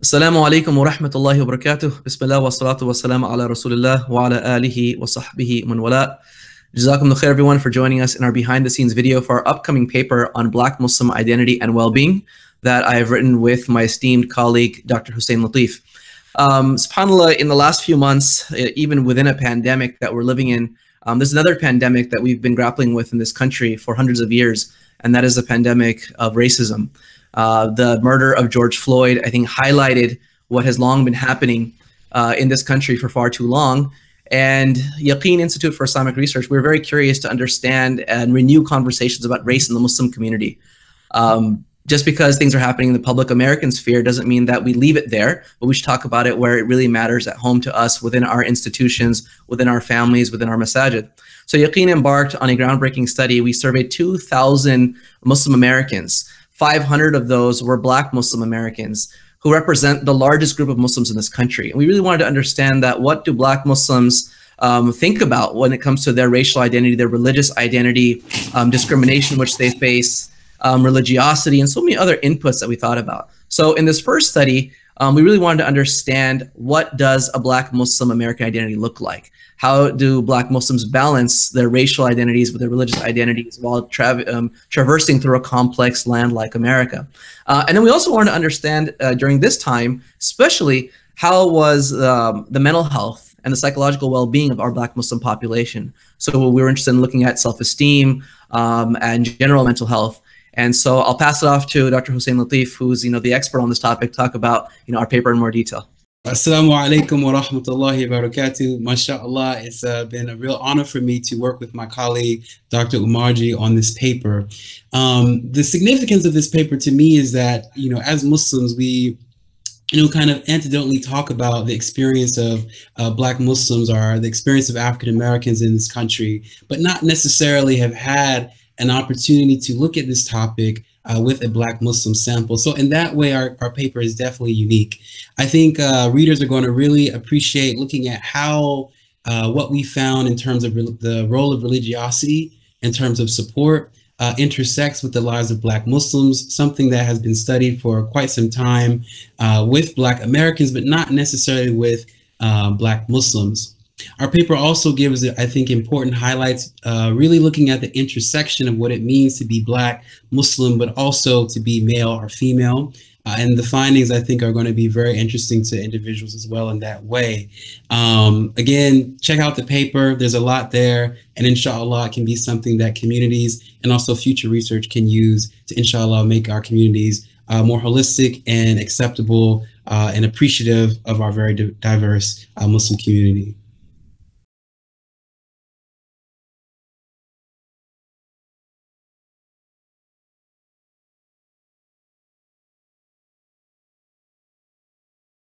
Assalamu alaikum wa rahmatullahi wa barakatuh. Bismillah wa salatu wa salam ala rasulillah wa ala alihi wa sahbihi man wala. Jazakumullah khair everyone for joining us in our behind the scenes video for our upcoming paper on Black Muslim identity and well-being that I have written with my esteemed colleague, Dr. Husain Lateef. SubhanAllah, in the last few months, even within a pandemic that we're living in, there's another pandemic that we've been grappling with in this country for hundreds of years, and that is the pandemic of racism. The murder of George Floyd, I think, highlighted what has long been happening in this country for far too long. And Yaqeen Institute for Islamic Research, we're very curious to understand and renew conversations about race in the Muslim community. Just because things are happening in the public American sphere doesn't mean that we leave it there, but we should talk about it where it really matters, at home to us, within our institutions, within our families, within our masajid. So Yaqeen embarked on a groundbreaking study. We surveyed 2,000 Muslim Americans. 500 of those were Black Muslim Americans, who represent the largest group of Muslims in this country. And we really wanted to understand that what do Black Muslims think about when it comes to their racial identity, their religious identity, discrimination which they face, religiosity, and so many other inputs that we thought about. So in this first study, we really wanted to understand, what does a Black Muslim American identity look like? How do Black Muslims balance their racial identities with their religious identities while traversing through a complex land like America? And then we also wanted to understand during this time, especially, how was the mental health and the psychological well-being of our Black Muslim population. So we were interested in looking at self-esteem and general mental health. And so I'll pass it off to Dr. Husain Lateef, who's the expert on this topic, talk about our paper in more detail. Assalamu alaikum wa rahmatullahi wa barakatuh. MashaAllah, it's been a real honor for me to work with my colleague, Dr. Umarji, on this paper. The significance of this paper to me is that, as Muslims, we kind of anecdotally talk about the experience of Black Muslims, or the experience of African Americans in this country, but not necessarily have had an opportunity to look at this topic with a Black Muslim sample. So in that way, our paper is definitely unique. I think readers are going to really appreciate looking at how what we found in terms of the role of religiosity, in terms of support, intersects with the lives of Black Muslims, something that has been studied for quite some time with Black Americans, but not necessarily with Black Muslims. Our paper also gives, I think, important highlights, really looking at the intersection of what it means to be Black, Muslim, but also to be male or female. And the findings, I think, are going to be very interesting to individuals as well in that way. Again, check out the paper. There's a lot there. And inshallah, it can be something that communities and also future research can use to, inshallah, make our communities more holistic and acceptable and appreciative of our very diverse Muslim community.